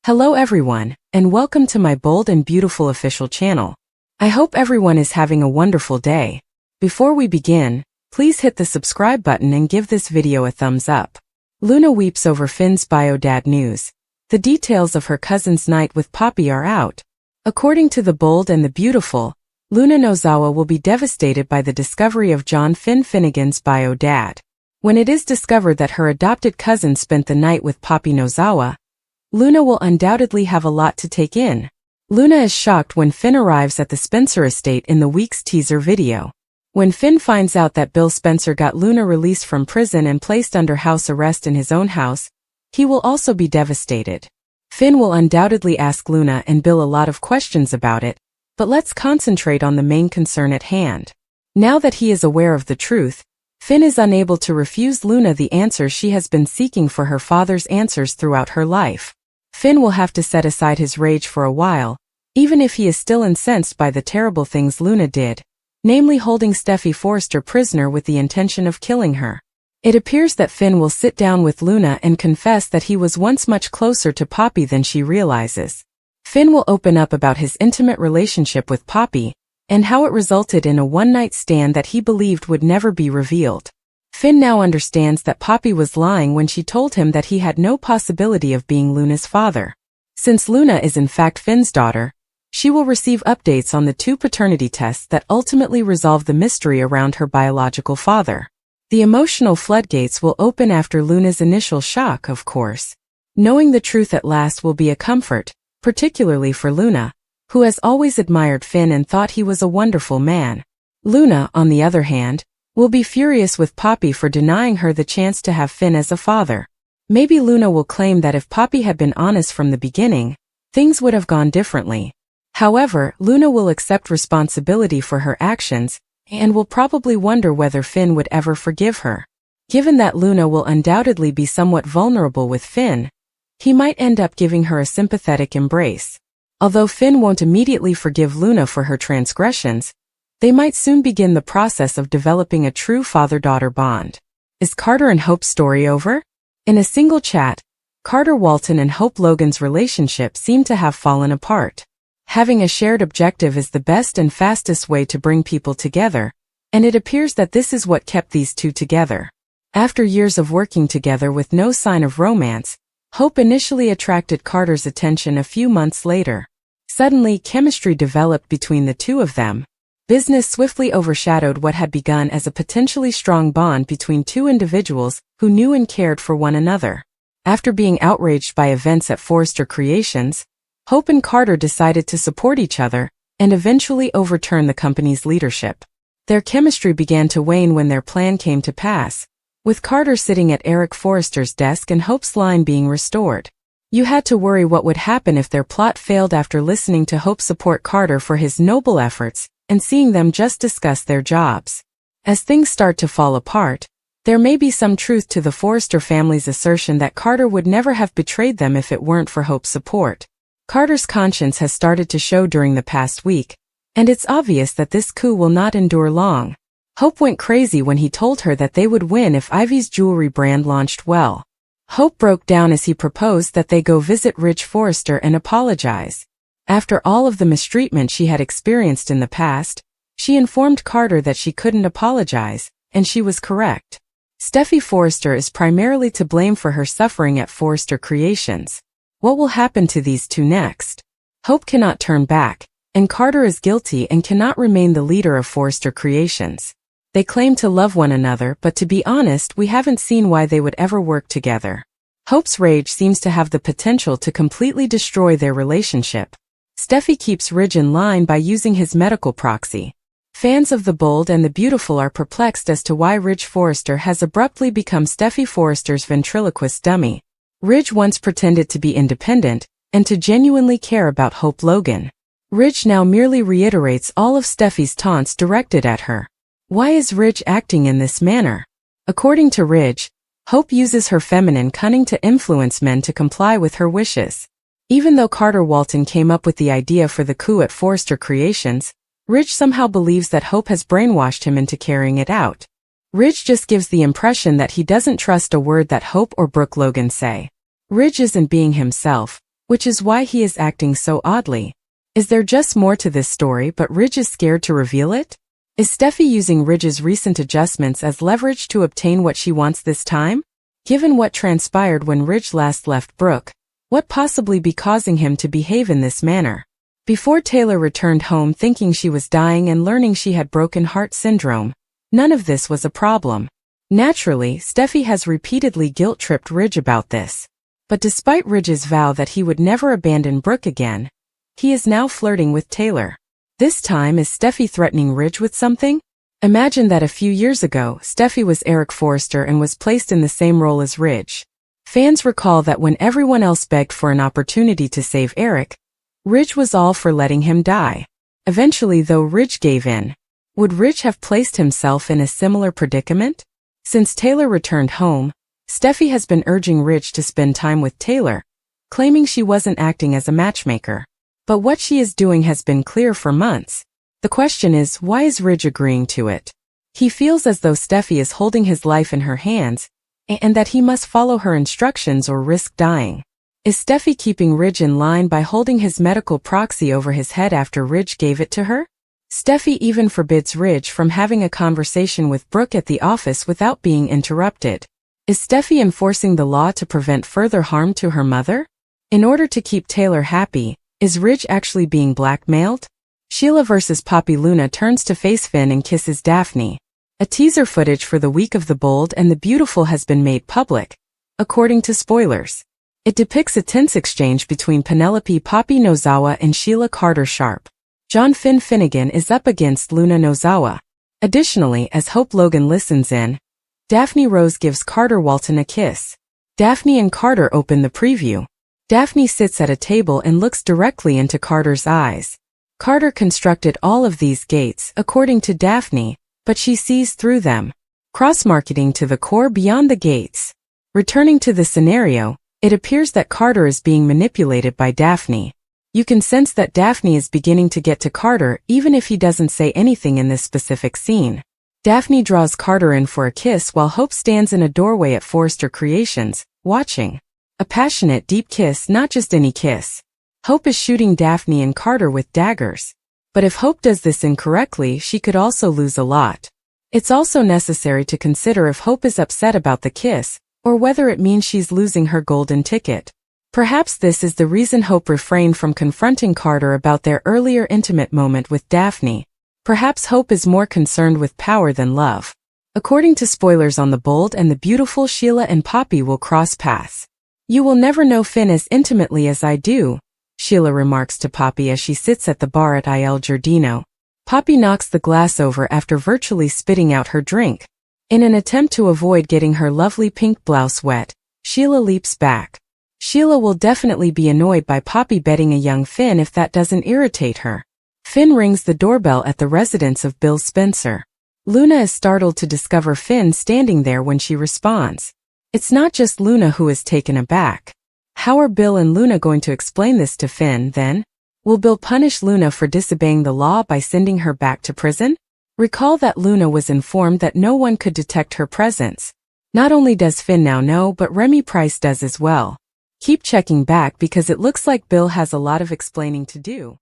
Hello everyone, and welcome to my bold and beautiful official channel. I hope everyone is having a wonderful day. Before we begin, please hit the subscribe button and give this video a thumbs up. Luna weeps over Finn's bio dad news. The details of her cousin's night with Poppy are out. According to the bold and the beautiful, Luna Nozawa will be devastated by the discovery of John Finn Finnegan's bio dad. When it is discovered that her adopted cousin spent the night with Poppy Nozawa, Luna will undoubtedly have a lot to take in. Luna is shocked when Finn arrives at the Spencer estate in the week's teaser video. When Finn finds out that Bill Spencer got Luna released from prison and placed under house arrest in his own house, he will also be devastated. Finn will undoubtedly ask Luna and Bill a lot of questions about it, but let's concentrate on the main concern at hand. Now that he is aware of the truth, Finn is unable to refuse Luna the answers she has been seeking for her father's answers throughout her life. Finn will have to set aside his rage for a while, even if he is still incensed by the terrible things Luna did, namely holding Steffi Forrester prisoner with the intention of killing her. It appears that Finn will sit down with Luna and confess that he was once much closer to Poppy than she realizes. Finn will open up about his intimate relationship with Poppy, and how it resulted in a one-night stand that he believed would never be revealed. Finn now understands that Poppy was lying when she told him that he had no possibility of being Luna's father. Since Luna is in fact Finn's daughter, she will receive updates on the 2 paternity tests that ultimately resolve the mystery around her biological father. The emotional floodgates will open after Luna's initial shock, of course. Knowing the truth at last will be a comfort, particularly for Luna, who has always admired Finn and thought he was a wonderful man. Luna, on the other hand, will be furious with Poppy for denying her the chance to have Finn as a father. Maybe Luna will claim that if Poppy had been honest from the beginning, things would have gone differently. However, Luna will accept responsibility for her actions, and will probably wonder whether Finn would ever forgive her. Given that Luna will undoubtedly be somewhat vulnerable with Finn, he might end up giving her a sympathetic embrace. Although Finn won't immediately forgive Luna for her transgressions, they might soon begin the process of developing a true father-daughter bond. Is Carter and Hope's story over? In a single chat, Carter Walton and Hope Logan's relationship seemed to have fallen apart. Having a shared objective is the best and fastest way to bring people together, and it appears that this is what kept these two together. After years of working together with no sign of romance, Hope initially attracted Carter's attention a few months later. Suddenly, chemistry developed between the two of them. Business swiftly overshadowed what had begun as a potentially strong bond between two individuals who knew and cared for one another. After being outraged by events at Forrester Creations, Hope and Carter decided to support each other and eventually overturn the company's leadership. Their chemistry began to wane when their plan came to pass, with Carter sitting at Eric Forrester's desk and Hope's line being restored. You had to worry what would happen if their plot failed after listening to Hope support Carter for his noble efforts and seeing them just discuss their jobs. As things start to fall apart, there may be some truth to the Forrester family's assertion that Carter would never have betrayed them if it weren't for Hope's support. Carter's conscience has started to show during the past week, and it's obvious that this coup will not endure long. Hope went crazy when he told her that they would win if Ivy's jewelry brand launched well. Hope broke down as he proposed that they go visit Ridge Forrester and apologize. After all of the mistreatment she had experienced in the past, she informed Carter that she couldn't apologize, and she was correct. Steffi Forrester is primarily to blame for her suffering at Forrester Creations. What will happen to these two next? Hope cannot turn back, and Carter is guilty and cannot remain the leader of Forrester Creations. They claim to love one another, but to be honest, we haven't seen why they would ever work together. Hope's rage seems to have the potential to completely destroy their relationship. Steffi keeps Ridge in line by using his medical proxy. Fans of the bold and the beautiful are perplexed as to why Ridge Forrester has abruptly become Steffi Forrester's ventriloquist dummy. Ridge once pretended to be independent and to genuinely care about Hope Logan. Ridge now merely reiterates all of Steffi's taunts directed at her. Why is Ridge acting in this manner? According to Ridge, Hope uses her feminine cunning to influence men to comply with her wishes. Even though Carter Walton came up with the idea for the coup at Forrester Creations, Ridge somehow believes that Hope has brainwashed him into carrying it out. Ridge just gives the impression that he doesn't trust a word that Hope or Brooke Logan say. Ridge isn't being himself, which is why he is acting so oddly. Is there just more to this story but Ridge is scared to reveal it? Is Steffi using Ridge's recent adjustments as leverage to obtain what she wants this time? Given what transpired when Ridge last left Brooke, what possibly be causing him to behave in this manner? Before Taylor returned home thinking she was dying and learning she had broken heart syndrome, none of this was a problem. Naturally, Steffi has repeatedly guilt-tripped Ridge about this. But despite Ridge's vow that he would never abandon Brooke again, he is now flirting with Taylor. This time is Steffi threatening Ridge with something? Imagine that a few years ago, Steffi was Eric Forrester and was placed in the same role as Ridge. Fans recall that when everyone else begged for an opportunity to save Eric, Ridge was all for letting him die. Eventually, though, Ridge gave in. Would Ridge have placed himself in a similar predicament? Since Taylor returned home, Steffi has been urging Ridge to spend time with Taylor, claiming she wasn't acting as a matchmaker. But what she is doing has been clear for months. The question is, why is Ridge agreeing to it? He feels as though Steffi is holding his life in her hands, and that he must follow her instructions or risk dying. Is Steffi keeping Ridge in line by holding his medical proxy over his head after Ridge gave it to her? Steffi even forbids Ridge from having a conversation with Brooke at the office without being interrupted. Is Steffi enforcing the law to prevent further harm to her mother? In order to keep Taylor happy, is Ridge actually being blackmailed? Sheila vs. Poppy. Luna turns to face Finn and kisses Daphne. A teaser footage for the Week of the Bold and the Beautiful has been made public, according to spoilers. It depicts a tense exchange between Penelope Poppy Nozawa and Sheila Carter Sharp. John Finn Finnegan is up against Luna Nozawa. Additionally, as Hope Logan listens in, Daphne Rose gives Carter Walton a kiss. Daphne and Carter open the preview. Daphne sits at a table and looks directly into Carter's eyes. Carter constructed all of these gates, according to Daphne, but she sees through them. Cross-marketing to the core beyond the gates. Returning to the scenario, it appears that Carter is being manipulated by Daphne. You can sense that Daphne is beginning to get to Carter even if he doesn't say anything in this specific scene. Daphne draws Carter in for a kiss while Hope stands in a doorway at Forrester Creations, watching. A passionate, deep kiss, not just any kiss. Hope is shooting Daphne and Carter with daggers. But if Hope does this incorrectly, she could also lose a lot. It's also necessary to consider if Hope is upset about the kiss, or whether it means she's losing her golden ticket. Perhaps this is the reason Hope refrained from confronting Carter about their earlier intimate moment with Daphne. Perhaps Hope is more concerned with power than love. According to spoilers on The Bold and the Beautiful, Sheila and Poppy will cross paths. You will never know Finn as intimately as I do, Sheila remarks to Poppy as she sits at the bar at Il Giardino. Poppy knocks the glass over after virtually spitting out her drink. In an attempt to avoid getting her lovely pink blouse wet, Sheila leaps back. Sheila will definitely be annoyed by Poppy betting a young Finn if that doesn't irritate her. Finn rings the doorbell at the residence of Bill Spencer. Luna is startled to discover Finn standing there when she responds. It's not just Luna who is taken aback. How are Bill and Luna going to explain this to Finn then? Will Bill punish Luna for disobeying the law by sending her back to prison? Recall that Luna was informed that no one could detect her presence. Not only does Finn now know, but Remy Price does as well. Keep checking back because it looks like Bill has a lot of explaining to do.